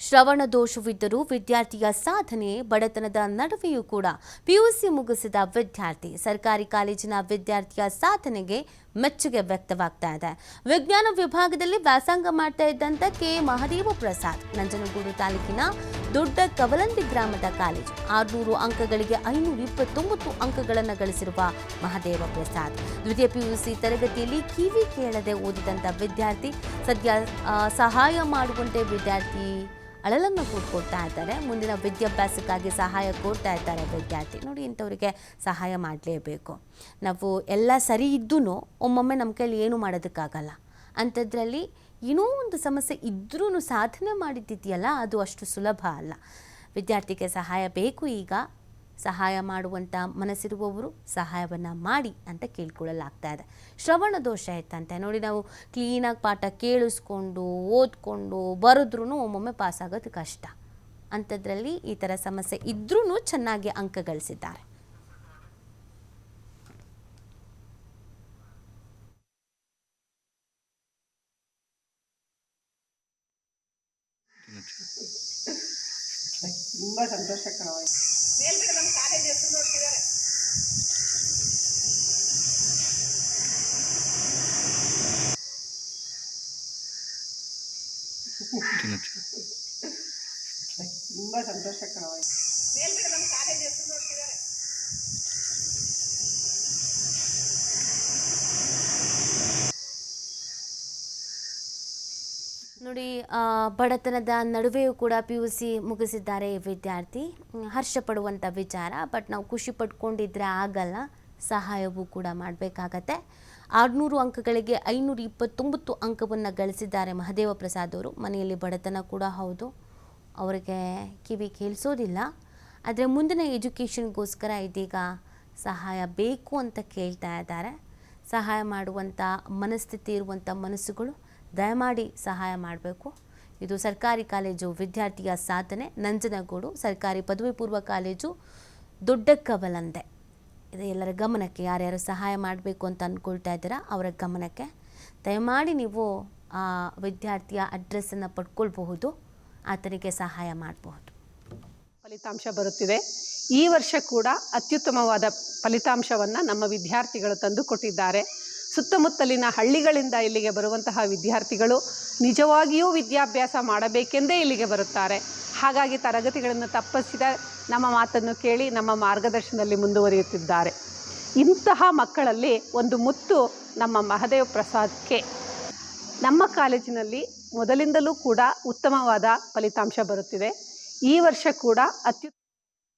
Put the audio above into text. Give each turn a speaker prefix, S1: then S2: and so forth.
S1: ಶ್ರವಣ ದೋಷವಿದ್ದರೂ ವಿದ್ಯಾರ್ಥಿಯ ಸಾಧನೆ ಬಡತನದ ನಡುವೆಯೂ ಕೂಡ ಪಿಯುಸಿ ಮುಗಿಸಿದ ವಿದ್ಯಾರ್ಥಿ ಸರ್ಕಾರಿ ಕಾಲೇಜಿನ ವಿದ್ಯಾರ್ಥಿಯ ಸಾಧನೆಗೆ ಮೆಚ್ಚುಗೆ ವ್ಯಕ್ತವಾಗ್ತಾ ಇದೆ. ವಿಜ್ಞಾನ ವಿಭಾಗದಲ್ಲಿ ವ್ಯಾಸಂಗ ಮಾಡ್ತಾ ಇದ್ದಂತ ಕೆ ಮಹದೇವ ಪ್ರಸಾದ್ ನಂಜನಗೂಡು ತಾಲೂಕಿನ ದೊಡ್ಡ ಕವಲಂದಿ ಗ್ರಾಮದ ಕಾಲೇಜು 600 ಅಂಕಗಳಿಗೆ 529 ಅಂಕಗಳನ್ನು ಗಳಿಸಿರುವ ಮಹದೇವ ಪ್ರಸಾದ್ ದ್ವಿತೀಯ ಪಿಯುಸಿ ತರಗತಿಯಲ್ಲಿ ಕಿವಿ ಕೇಳದೆ ಓದಿದಂತ ವಿದ್ಯಾರ್ಥಿ ಸದ್ಯ ಸಹಾಯ ಮಾಡುವಂತೆ ವಿದ್ಯಾರ್ಥಿ ಅಳಲನ್ನು ಕೊಡ್ತಾ ಇದ್ದಾರೆ. ಮುಂದಿನ ವಿದ್ಯಾಭ್ಯಾಸಕ್ಕಾಗಿ ಸಹಾಯ ಕೊಡ್ತಾ ಇದ್ದಾರೆ ವಿದ್ಯಾರ್ಥಿ. ನೋಡಿ, ಇಂಥವರಿಗೆ ಸಹಾಯ ಮಾಡಲೇಬೇಕು. ನಾವು ಎಲ್ಲ ಸರಿ ಇದ್ದೂ ಒಮ್ಮೊಮ್ಮೆ ನಮ್ಮ ಕೈಲಿ ಏನು ಮಾಡೋದಕ್ಕಾಗಲ್ಲ. ಅಂಥದ್ರಲ್ಲಿ ಏನೋ ಒಂದು ಸಮಸ್ಯೆ ಇದ್ರೂ ಸಾಧನೆ ಮಾಡಿದ್ದಿದೆಯಲ್ಲ, ಅದು ಅಷ್ಟು ಸುಲಭ ಅಲ್ಲ. ವಿದ್ಯಾರ್ಥಿಗೆ ಸಹಾಯ ಬೇಕು. ಈಗ ಸಹಾಯ ಮಾಡುವಂಥ ಮನಸ್ಸಿರುವವರು ಸಹಾಯವನ್ನು ಮಾಡಿ ಅಂತ ಕೇಳ್ಕೊಳ್ಳಲಾಗ್ತಾ ಇದೆ. ಶ್ರವಣ ದೋಷ ಇತ್ತಂತೆ. ನೋಡಿ, ನಾವು ಕ್ಲೀನಾಗಿ ಪಾಠ ಕೇಳಿಸ್ಕೊಂಡು ಓದ್ಕೊಂಡು ಬರೆದ್ರೂ ಒಮ್ಮೊಮ್ಮೆ ಪಾಸಾಗೋದು ಕಷ್ಟ. ಅಂಥದ್ರಲ್ಲಿ ಈ ಥರ ಸಮಸ್ಯೆ ಇದ್ರೂ ಚೆನ್ನಾಗಿ ಅಂಕ ಗಳಿಸಿದ್ದಾರೆ.
S2: ತುಂಬ ಸಂತೋಷಕರವಾಗಿದೆ. ನಮ್ಮ ಕಾಲೇಜ್ ಹೆಸರು ನೋಡ್ತಿದ್ದಾರೆ. ತುಂಬ ಸಂತೋಷಕರವಾಗಿದೆ. ನಮ್ಮ ಕಾಲೇಜ್ ಹೆಸರು ನೋಡ್ತಿದ್ದಾರೆ.
S1: ನೋಡಿ, ಬಡತನದ ನಡುವೆಯೂ ಕೂಡ ಪಿಯುಸಿ ಮುಗಿಸಿದ್ದಾರೆ ವಿದ್ಯಾರ್ಥಿ. ಹರ್ಷ ಪಡುವಂಥ ವಿಚಾರ. ಬಟ್ ನಾವು ಖುಷಿ ಪಡ್ಕೊಂಡಿದ್ರೆ ಆಗಲ್ಲ, ಸಹಾಯವೂ ಕೂಡ ಮಾಡಬೇಕಾಗತ್ತೆ. 600 ಅಂಕಗಳಿಗೆ 529 ಅಂಕವನ್ನು ಗಳಿಸಿದ್ದಾರೆ ಮಹದೇವ ಪ್ರಸಾದ್ ಅವರು. ಮನೆಯಲ್ಲಿ ಬಡತನ ಕೂಡ ಹೌದು, ಅವರಿಗೆ ಕಿವಿ ಕೇಳಿಸೋದಿಲ್ಲ. ಆದರೆ ಮುಂದಿನ ಎಜುಕೇಷನ್ಗೋಸ್ಕರ ಇದೀಗ ಸಹಾಯ ಬೇಕು ಅಂತ ಕೇಳ್ತಾ ಇದ್ದಾರೆ. ಸಹಾಯ ಮಾಡುವಂಥ ಮನಸ್ಥಿತಿ ಇರುವಂಥ ಮನಸ್ಸುಗಳು ದಯಮಾಡಿ ಸಹಾಯ ಮಾಡಬೇಕು. ಇದು ಸರ್ಕಾರಿ ಕಾಲೇಜು ವಿದ್ಯಾರ್ಥಿಯ ಸಾಧನೆ. ನಂಜನಗೂಡು ಸರ್ಕಾರಿ ಪದವಿ ಪೂರ್ವ ಕಾಲೇಜು ದೊಡ್ಡ ಕವಲಂದೆ. ಇದು ಎಲ್ಲರ ಗಮನಕ್ಕೆ, ಯಾರ್ಯಾರು ಸಹಾಯ ಮಾಡಬೇಕು ಅಂತ ಅಂದ್ಕೊಳ್ತಾ ಇದ್ದೀರಾ ಅವರ ಗಮನಕ್ಕೆ ದಯಮಾಡಿ ನೀವು ಆ ವಿದ್ಯಾರ್ಥಿಯ ಅಡ್ರೆಸ್ಸನ್ನು ಪಡ್ಕೊಳ್ಬಹುದು, ಆತನಿಗೆ ಸಹಾಯ ಮಾಡಬಹುದು.
S2: ಫಲಿತಾಂಶ ಬರುತ್ತಿದೆ. ಈ ವರ್ಷ ಕೂಡ ಅತ್ಯುತ್ತಮವಾದ ಫಲಿತಾಂಶವನ್ನು ನಮ್ಮ ವಿದ್ಯಾರ್ಥಿಗಳು ತಂದು ಕೊಟ್ಟಿದ್ದಾರೆ. ಸುತ್ತಮುತ್ತಲಿನ ಹಳ್ಳಿಗಳಿಂದ ಇಲ್ಲಿಗೆ ಬರುವಂತಹ ವಿದ್ಯಾರ್ಥಿಗಳು ನಿಜವಾಗಿಯೂ ವಿದ್ಯಾಭ್ಯಾಸ ಮಾಡಬೇಕೆಂದೇ ಇಲ್ಲಿಗೆ ಬರುತ್ತಾರೆ. ಹಾಗಾಗಿ ತರಗತಿಗಳನ್ನು ತಪ್ಪಿಸಿದ ನಮ್ಮ ಮಾತನ್ನು ಕೇಳಿ ನಮ್ಮ ಮಾರ್ಗದರ್ಶನದಲ್ಲಿ ಮುಂದುವರಿಯುತ್ತಿದ್ದಾರೆ. ಇಂತಹ ಮಕ್ಕಳಲ್ಲಿ ಒಂದು ಮುತ್ತು ನಮ್ಮ ಮಹದೇವ ಪ್ರಸಾದ್ಗೆ. ನಮ್ಮ ಕಾಲೇಜಿನಲ್ಲಿ ಮೊದಲಿಂದಲೂ ಕೂಡ ಉತ್ತಮವಾದ ಫಲಿತಾಂಶ ಬರುತ್ತಿದೆ. ಈ ವರ್ಷ ಕೂಡ